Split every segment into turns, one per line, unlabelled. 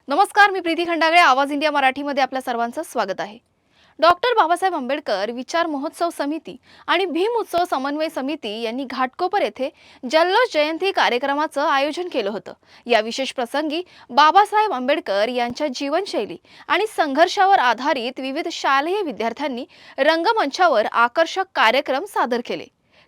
नमस्कार, मी प्रीती खंडागळे. आवाज इंडिया मराठीमध्ये आपल्या सर्वांचं स्वागत आहे. डॉक्टर बाबासाहेब आंबेडकर विचार महोत्सव समिती आणि भीम उत्सव समन्वय समिती यांनी घाटकोपर येथे जल्लोष जयंती कार्यक्रमाचं आयोजन केलं होतं. या विशेष प्रसंगी बाबासाहेब आंबेडकर यांच्या जीवनशैली आणि संघर्षावर आधारित विविध शालेय विद्यार्थ्यांनी रंगमंचावर आकर्षक कार्यक्रम सादर केले.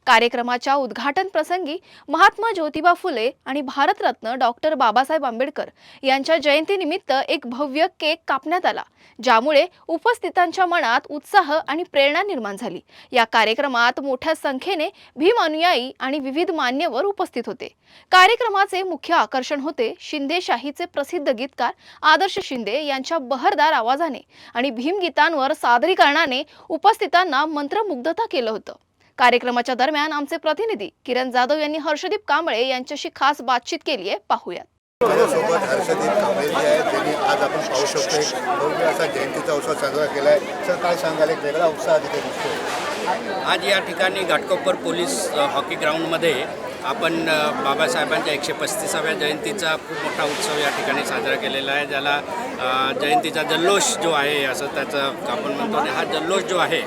कार्यक्रमाच्या उद्घाटन प्रसंगी महात्मा ज्योतिबा फुले आणि भारतरत्न डॉक्टर बाबासाहेब आंबेडकर यांच्या जयंतीनिमित्त एक भव्य केक कापण्यात आला, ज्यामुळे उपस्थितांच्या मनात उत्साह आणि प्रेरणा निर्माण झाली. या कार्यक्रमात मोठ्या संख्येने भीम अनुयायी आणि विविध मान्यवर उपस्थित होते. कार्यक्रमाचे मुख्य आकर्षण होते शिंदेशाहीचे प्रसिद्ध गीतकार आदर्श शिंदे यांच्या बहरदार आवाजाने आणि भीमगीतांवर सादरीकरणाने उपस्थितांना मंत्रमुग्धता केलं होतं. कार्यक्रमाच्या दरम्यान आमचे प्रतिनिधी किरण जाधव यांनी हर्षदीप कांबळे यांच्याशी खास बातचीत केली आहे. पाहूयात.
माझ्यासोबत हर्षदीप कांबळे जे आहे त्यांनी आज आपण पाहू शकतो एक भव्य असा जयंतीचा उत्सव साजरा केला आहे. सर, काय सांगाल? एक वेगळा उत्साह तिथे दिसतो.
आज या ठिकाणी घाटकोपर पोलीस हॉकी ग्राउंडमध्ये आपण बाबासाहेबांच्या 135व्या जयंतीचा खूप मोठा उत्सव या ठिकाणी साजरा केलेला आहे, ज्याला जयंतीचा जल्लोष जो आहे असं त्याचं आपण म्हणतो. आणि हा जल्लोष जो आहे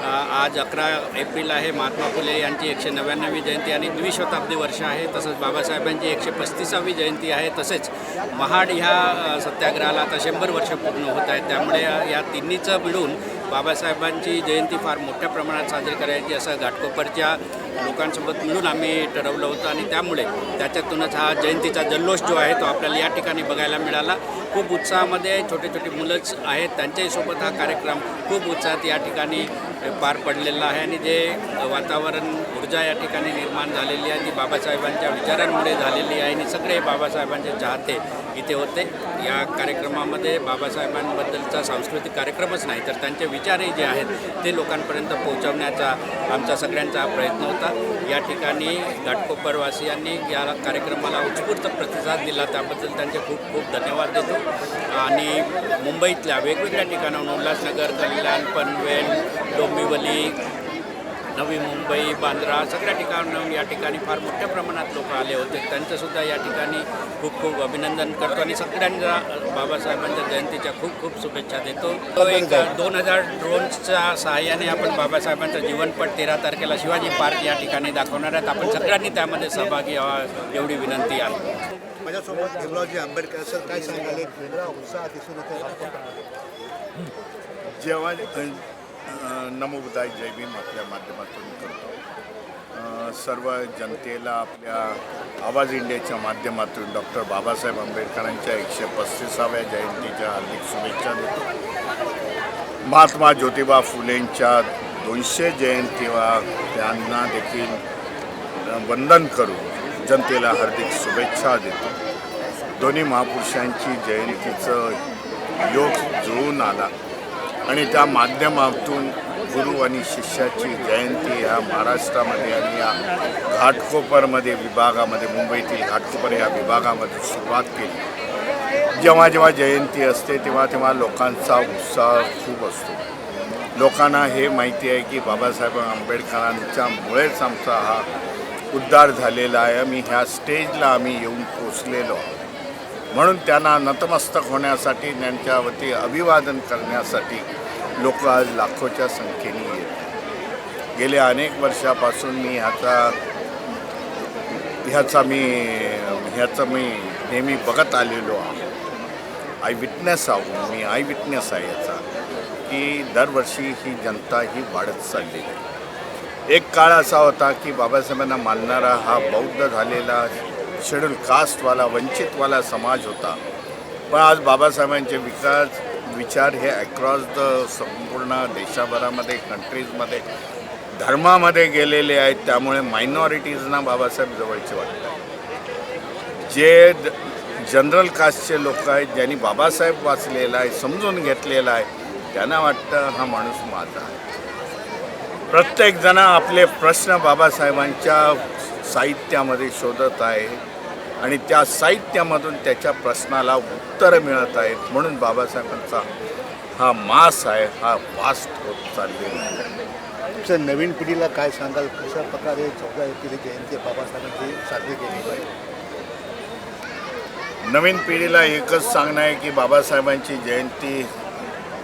आज 11 एप्रिल आहे. महात्मा फुले यांची 199वी जयंती आणि द्विशताब्दी वर्ष आहे. तसंच बाबासाहेबांची 135वी जयंती आहे. तसेच महाड ह्या सत्याग्रहाला आता 100 वर्ष पूर्ण होत आहेत. त्यामुळे या तिन्हीचं मिळून बाबासाहेबांची जयंती फार मोठ्या प्रमाणात साजरी करायची असं घाटकोपरच्या लोकांसोबत मिळून आम्ही ठरवलं होतं आणि त्यामुळे त्याच्यातूनच हा जयंतीचा जल्लोष जो आहे तो आपल्याला या ठिकाणी बघायला मिळाला. खूप उत्साहामध्ये छोटे छोटे मुलंच आहेत, त्यांच्यासोबत हा कार्यक्रम खूप उत्साहात या ठिकाणी पार पडलेला आहे. आणि जे वातावरण ऊर्जा या ठिकाणी निर्माण झालेली आहे ती बाबासाहेबांच्या विचारांमुळे झालेली आहे आणि सगळे बाबासाहेबांचे चाहते इथे होते. या कार्यक्रमामध्ये बाबासाहेबांबद्दलचा सांस्कृतिक कार्यक्रमच नाही तर त्यांचे विचारही जे आहेत ते लोकांपर्यंत पोहोचवण्याचा आमचा सगळ्यांचा प्रयत्न होता. या ठिकाणी घाटकोपरवासियांनी या कार्यक्रमाला उत्स्फूर्त प्रतिसाद दिला, त्याबद्दल त्यांचे खूप खूप धन्यवाद देतो. आणि मुंबईतल्या वेगवेगळ्या ठिकाणाहून उल्हासनगर, कल्याण, पनवेल, डोंबिवली, नवी मुंबई, बांद्रा सगळ्या ठिकाणाहून या ठिकाणी फार मोठ्या प्रमाणात लोक आले होते. त्यांचंसुद्धा या ठिकाणी खूप खूप अभिनंदन करतो आणि सगळ्यांना बाबासाहेबांच्या जयंतीच्या खूप खूप शुभेच्छा देतो. तो एक 2000 ड्रोन्सच्या सहाय्याने आपण बाबासाहेबांचं जीवनपट 13 तारखेला शिवाजी पार्क या ठिकाणी दाखवणार आहेत. आपण सगळ्यांनी त्यामध्ये सहभागी व्हावा एवढी विनंती आहे.
माझ्यासोबत भीमरावजी आंबेडकर. सर, काय सांगाल? एक वेगळा उत्साह दिसून येतो.
जेव्हा नमो बुद्धाय जय भीम आपल्या माध्यमातून करतो. सर्व जनतेला आपल्या आवाज इंडियाच्या माध्यमातून डॉक्टर बाबासाहेब आंबेडकरांच्या 135व्या जयंतीच्या हार्दिक शुभेच्छा देतो. महात्मा ज्योतिबा फुलेंच्या 200 जयंतीला त्यांना देखील वंदन करून जनतेला हार्दिक शुभेच्छा देतो. दोन्ही महापुरुषांची जयंतीचं योग जुळून आला आणि त्या माध्यमातून गुरु आणि शिष्याची जयंती ह्या महाराष्ट्रामध्ये आणि या घाटकोपरमध्ये विभागामध्ये मुंबईतील घाटकोपर या विभागामध्ये सुरुवात केली. जेव्हा जेव्हा जयंती असते तेव्हा तेव्हा लोकांचा उत्साह खूप असतो. लोकांना हे माहिती आहे की बाबासाहेब आंबेडकरांच्यामुळेच आमचा हा उद्धार झालेला आहे. आम्ही ह्या स्टेजला आम्ही येऊन पोचलेलो आहोत. म्हणून त्यांना नतमस्तक होण्यासाठी, त्यांच्या वती अभिवादन करण्यासाठी लोक आज लाखोच्या संख्येने येतात. गेल्या अनेक वर्षापासून मी ह्याचा मी नेहमी बघत आलेलो आहे. आय विटनेस आहे याचा, की दरवर्षी ही जनता ही वाढत चाललेली आहे. एक काळ असा होता की बाबासाहेबांना मानणारा हा बौद्ध झालेला शेड्यूल कास्टवाला वंचितवाला समाज होता. पण आज बाबासाहेबांचे विचार हे अक्रॉस द संपूर्ण देशाभरामध्ये, कंट्रीजमध्ये, धर्मामध्ये गेलेले आहेत. त्यामुळे मायनॉरिटीजना बाबासाहेब जवळचे वाटतात. जे जनरल कास्टचे लोक आहेत, ज्यांनी बाबासाहेब वाचलेला आहे, समजून घेतलेला आहे, त्यांना वाटतं हा माणूस माझा आहे. प्रत्येकजण आपले प्रश्न बाबासाहेबांच्या साहित्यामध्ये शोधत आहे आणि त्या साहित्यामधून त्याच्या प्रश्नाला उत्तरं मिळत आहेत. म्हणून बाबासाहेबांचा हा मास आहे हा वास्ट होत चाललेला आहे.
तुमच्या नवीन पिढीला काय सांगाल? कशा प्रकारे 14 एप्रिल जयंती बाबासाहेबांची साजरी केली आहे?
नवीन पिढीला एकच सांगणं आहे की बाबासाहेबांची जयंती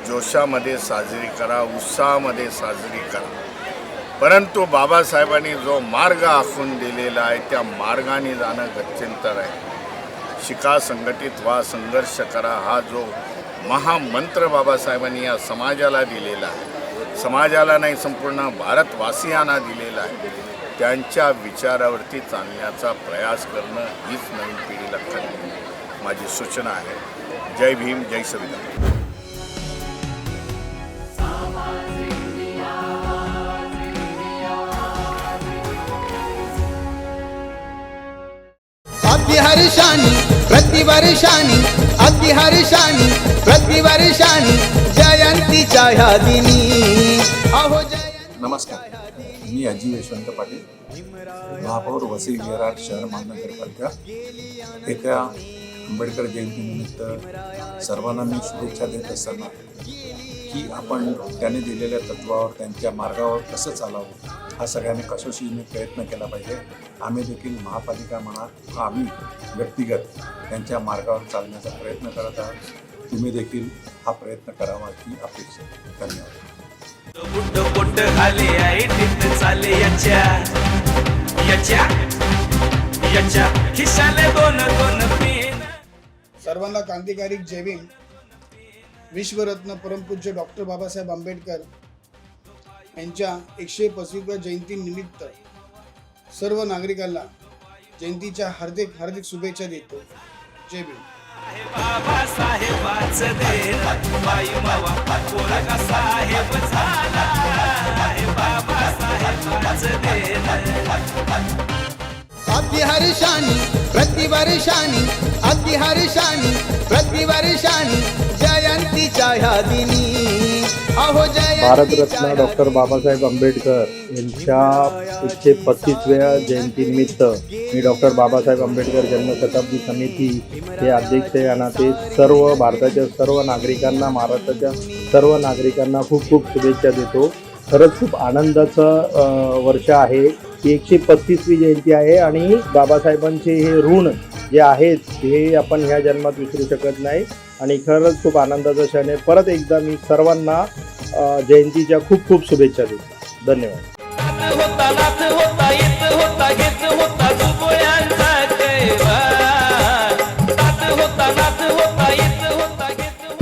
जोशामध्ये साजरी करा, उत्साहामध्ये साजरी करा. परंतु बाबासाहेबांनी जो मार्ग आखून दिलेला आहे त्या मार्गाने जाणं गत्यंतर आहे. शिका, संघटित व्हा, संघर्ष करा हा जो महामंत्र बाबासाहेबांनी या समाजाला दिलेला आहे, समाजाला नाही संपूर्ण भारतवासियांना दिलेला आहे, त्यांच्या विचारावरती चालण्याचा प्रयास करणं हीच नवीन पिढीला करणे माझी सूचना आहे. जय भीम, जय संविधान.
हर्षानी प्रतिवर्षानी अगदी हर्षानी प्रतिवर्षानी जयंतीच्या ह्या दिनी अहो जयंती.
नमस्कार, मी अजी यशवंत पाटील, महापौर वसई विरार शहर महानगरपालिका. येत्या आंबेडकर जयंतीनिमित्त सर्वांना मी शुभेच्छा देत असताना की आपण त्यांनी दिलेल्या तत्वावर, त्यांच्या मार्गावर कसं चालावं हा सगळ्यांनी कसोशीने प्रयत्न केला पाहिजे. आम्ही देखील महापालिका म्हणा, आम्ही व्यक्तिगत त्यांच्या मार्गावर चालण्याचा प्रयत्न करत आहोत. तुम्ही देखील हा प्रयत्न करावा ही अपेक्षा. धन्यवाद.
सर्वांना क्रांतिकारी जय भीम. विश्वरत्न परमपूज्य डॉक्टर बाबासाहेब आंबेडकर यांच्या 125व्या जयंतीनिमित्त सर्व नागरिकांना जयंतीच्या हार्दिक हार्दिक शुभेच्छा देतो. जय भीम.
अगदी हर्षानी प्रतिवर्षानी अगदी हर्षानी प्रतिवर्षानी जयंतीच्या ह्या दिनी अहो
भारतरत्न डॉक्टर बाबासाहेब आंबेडकर यांच्या 135व्या जयंतीनिमित्त मी डॉक्टर बाबासाहेब आंबेडकर जन्मशताब्दी समिती हे अध्यक्ष आहे आणि ते सर्व भारताच्या सर्व नागरिकांना, महाराष्ट्राच्या सर्व नागरिकांना खूप खूप शुभेच्छा देतो. खरंच खूप आनंदाचं वर्ष आहे. ही 135वी जयंती आहे आणि बाबासाहेबांचे हे ऋण जे आहेत हे आपण ह्या जन्मात विसरू शकत नाही आणि खरंच खूप आनंदाचा क्षण आहे. परत एकदा मी सर्वांना जयंतीच्या खूप खूप शुभेच्छा देतो. धन्यवाद.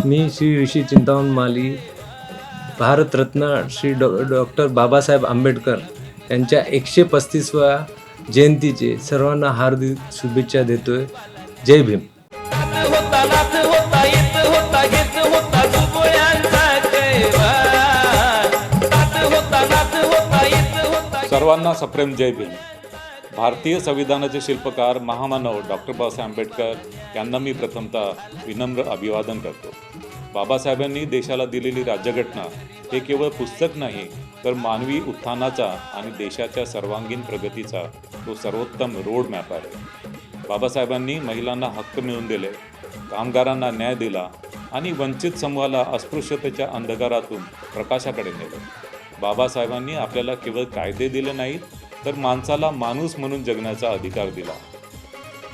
मी श्री ऋषी चिंतामण माली, भारतरत्न श्री डॉक्टर बाबासाहेब आंबेडकर यांच्या 135व्या जयंतीचे सर्वांना हार्दिक शुभेच्छा देतोय. जय भीम.
सर्वांना सप्रेम जय भीम. भारतीय संविधानाचे शिल्पकार महामानव डॉक्टर बाबासाहेब आंबेडकर यांना मी प्रथमतः विनम्र अभिवादन करतो. बाबासाहेबांनी देशाला दिलेली राज्यघटना हे केवळ पुस्तक नाही तर मानवी उत्थानाचा आणि देशाच्या सर्वांगीण प्रगतीचा तो सर्वोत्तम रोड मॅप आहे. बाबासाहेबांनी महिलांना हक्क मिळवून दिले, कामगारांना न्याय दिला आणि वंचित समूहाला अस्पृश्यतेच्या अंधकारातून प्रकाशाकडे नेले. बाबासाहेबांनी आपल्याला केवळ कायदे दिले नाहीत तर माणसाला माणूस म्हणून जगण्याचा अधिकार दिला.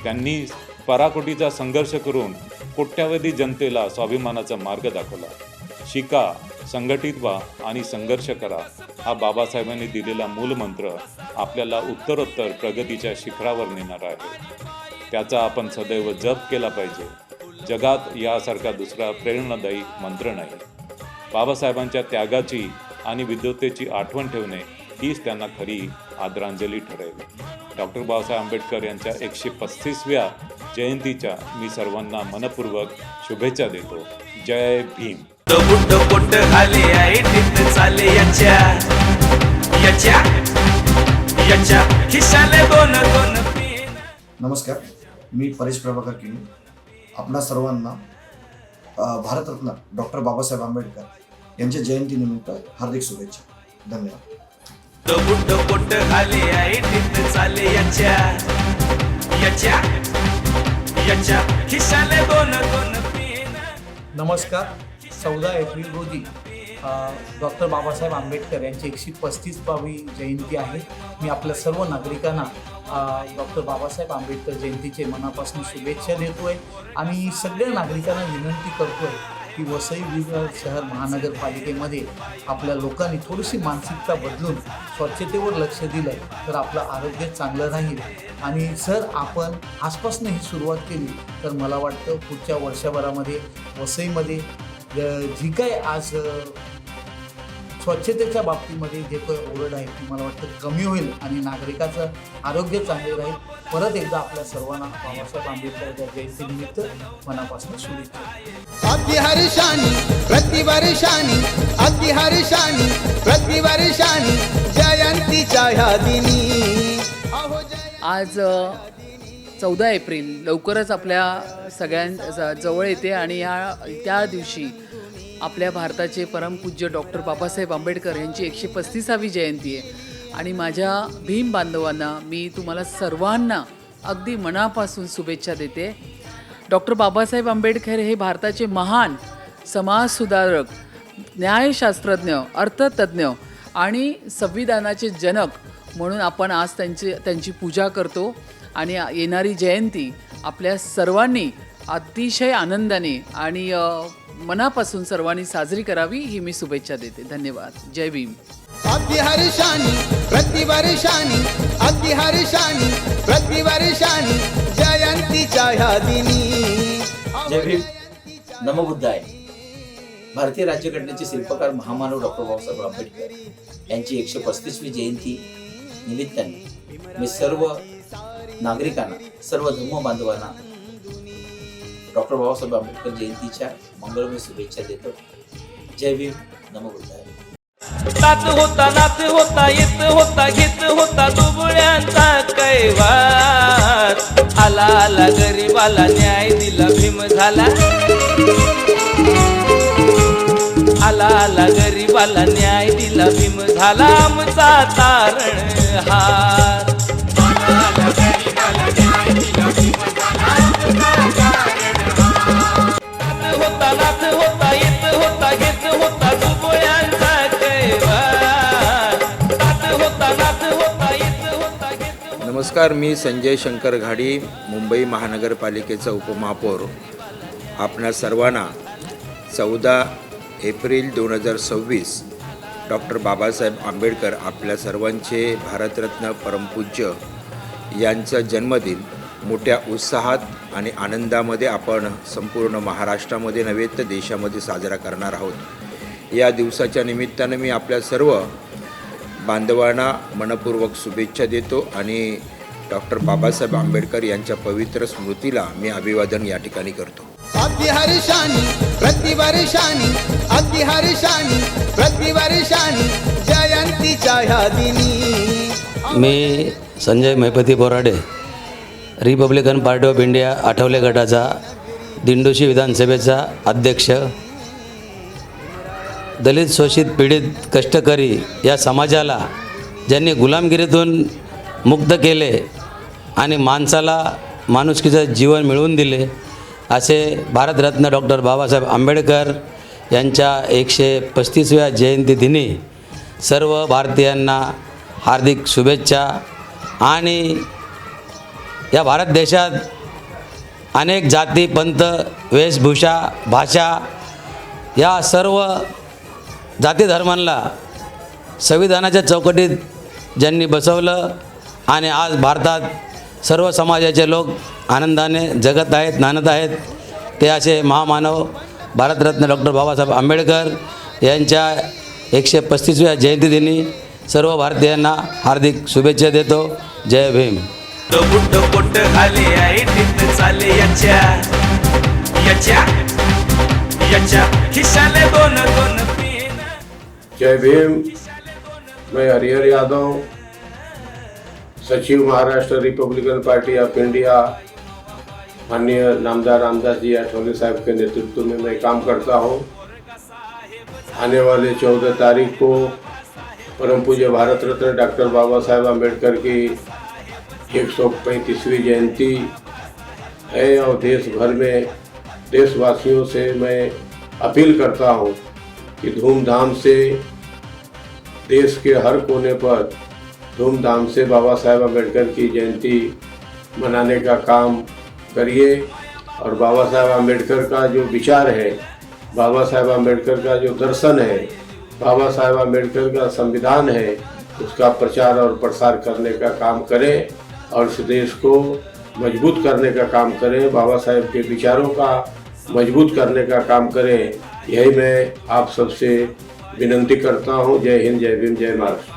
त्यांनी पराकोटीचा संघर्ष करून कोट्यावधी जनतेला स्वाभिमानाचा मार्ग दाखवला. शिका, संघटित व्हा आणि संघर्ष करा हा बाबासाहेबांनी दिलेला मूलमंत्र आपल्याला उत्तरोत्तर प्रगतीच्या शिखरावर नेणार आहे. त्याचा आपण सदैव जप केला पाहिजे. जगात यासारखा दुसरा प्रेरणादायी मंत्र नाही. बाबासाहेबांच्या त्यागाची आणि विद्वत्तेची आठवण ठेवणे हीच त्यांना खरी आदरांजली ठरेल. डॉक्टर बाबासाहेब आंबेडकर यांच्या 135व्या जयंतीच्या मी सर्वांना मनपूर्वक शुभेच्छा देतो. जय भीम.
नमस्कार, मी परेश प्रभाकर किनी. आपणा सर्वांना भारतरत्न डॉक्टर बाबासाहेब आंबेडकर यांच्या जयंतीनिमित्त हार्दिक शुभेच्छा. धन्यवाद.
नमस्कार. 14 एप्रिल रोजी डॉक्टर बाबासाहेब आंबेडकर यांची 135वी जयंती आहे. मी आपल्या सर्व नागरिकांना डॉक्टर बाबासाहेब आंबेडकर जयंतीचे मनापासून शुभेच्छा देतोय आणि सगळ्या नागरिकांना विनंती करतोय की वसई विरार शहर महानगरपालिकेमध्ये आपल्या लोकांनी थोडीशी मानसिकता बदलून स्वच्छतेवर लक्ष दिलं तर आपलं आरोग्य चांगलं राहील. आणि जर आपण आजपासून ही सुरुवात केली तर मला वाटतं पुढच्या वर्षभरामध्ये वसईमध्ये जी काय आज स्वच्छतेच्या बाबतीमध्ये जे काही ओरड आहे ती मला वाटतं कमी होईल आणि नागरिकाचं आरोग्य चांगले राहील. परत एकदा आपल्या सर्वांना बाबासाहेब आंबेडकर जयंतीनिमित्त मनापासून शुभेच्छा.
अगदी हर्षानी प्रतिवर्षानी अगदी हर्षानी प्रतिवर्षानी जयंतीच्या ह्या दिनी
आज 14 एप्रिल लवकरच आपल्या सगळ्यां जवळ येते आणि त्या दिवशी आपल्या भारताचे परमपूज्य डॉक्टर बाबासाहेब आंबेडकर यांची 135वी जयंती आहे. आणि माझ्या भीम बांधवांना मी तुम्हाला सर्वांना अगदी मनापासून शुभेच्छा देते. डॉक्टर बाबासाहेब आंबेडकर हे भारताचे महान समाजसुधारक, न्यायशास्त्रज्ञ, अर्थतज्ञ आणि संविधानाचे जनक म्हणून आपण आज त्यांची पूजा करतो. आणि येणारी जयंती आपल्या सर्वांनी अतिशय आनंदाने आणि मनापासून सर्वांनी साजरी करावी ही मी शुभेच्छा देते. धन्यवाद. जय भीम.
अगदी हर्षानी प्रतिवर्षानी अगदी हर्षानी प्रतिवर्षानी जयंतीच्या ह्या दिनी.
जय भीम. नमो बुद्धाय. भारतीय राज्यघटनेचे शिल्पकार महामानव डॉक्टर बाबासाहेब आंबेडकर यांची 135वी जयंती निमित्ताने मी सर्व नागरिकांना, सर्व धर्म बांधवांना डॉक्टर बाबासाहेब आंबेडकर जयंतीच्या मंगळमय शुभेच्छा देतो. जय भीम. नमो बुद्धाय.
तात होता नात होता येत होता घेत होता दुबळ्यांचा कैवार. आला आला गरीबाला न्याय दिला भीम झाला. आला आला गरीबाला न्याय दिला भीम झाला आमचा तारणहार. होता नाथ होता येत होता घेत होता दुबळ्यांचा कैवार. होता नाथ होता येत होता घेत.
नमस्कार, मी संजय शंकर घाडी, मुंबई महानगरपालिकेचा उपमहापौर. आपणा सर्वांना 14 एप्रिल 2026 डॉक्टर बाबासाहेब आंबेडकर आपल्या सर्वांचे भारतरत्न परमपूज्य यांचा जन्मदिन मोठ्या उत्साहात आणि आनंदामध्ये आपण संपूर्ण महाराष्ट्रामध्ये नव्हे तर देशामध्ये साजरा करणार आहोत. या दिवसाच्या निमित्तानं मी आपल्या सर्व बांधवांना मनपूर्वक शुभेच्छा देतो आणि डॉक्टर बाबासाहेब आंबेडकर यांच्या पवित्र स्मृतीला मी अभिवादन या ठिकाणी करतो.
अगदी हर्षानी प्रतिवर्षानी अगदी हर्षानी प्रतिवर्षानी जयंतीच्या ह्या दिनी.
मी Sanjay Mahipati Borade, Republican Party of India Athawale गटाचा दिंडोशी विधानसभेचा अध्यक्ष. दलित शोषित पीडित कष्टकरी या समाजाला ज्यांनी गुलामगिरीतून मुक्त केले आणि माणसाला माणुसकीचं जीवन मिळवून दिले असे भारतरत्न डॉक्टर बाबासाहेब आंबेडकर यांच्या 135व्या जयंतीदिनी सर्व भारतीयांना हार्दिक शुभेच्छा. आणि या भारत देशात अनेक जाती, पंथ, वेशभूषा, भाषा या सर्व जाती धर्मांना संविधानाच्या चौकटीत ज्यांनी बसवलं आणि आज भारतात सर्व समाजाचे लोक आनंदाने जगत आहेत, नांदत आहेत, ते असे महामानव भारतरत्न डॉक्टर बाबासाहेब आंबेडकर यांच्या 135व्या जयंतीदिनी सर्व भारतीयांना हार्दिक शुभेच्छा देतो. जय भीम.
पोट खाली आई टिप चाले याच्या खिशाले दोन दोन पेन.
जय भीम. मैं हरिहर यादव, सचिव Maharashtra Republican Party of India, माननीय नामदार रामदास जी आठवले साहब के नेतृत्व में मैं काम करता हूँ. आने वाले 14 तारीख को परम पूज्य भारत रत्न डॉक्टर बाबा साहेब आम्बेडकर की 135वीं जयंती है और देश भर में देशवासियों से मैं अपील करता हूँ कि धूमधाम से देश के हर कोने पर धूमधाम से बाबा साहेब अम्बेडकर की जयंती मनाने का काम करिए। और बाबा साहेब अम्बेडकर का जो विचार है, बाबा साहेब अम्बेडकर का जो दर्शन है, बाबा साहेब अम्बेडकर का संविधान है, उसका प्रचार और प्रसार करने का काम करें और इस देश को मजबूत करने का काम करें, बाबा साहेब के विचारों का मजबूत करने का काम करें। यही मैं आप सबसे विनंती करता हूँ। जय हिंद, जय भीम, जय महाराष्ट्र।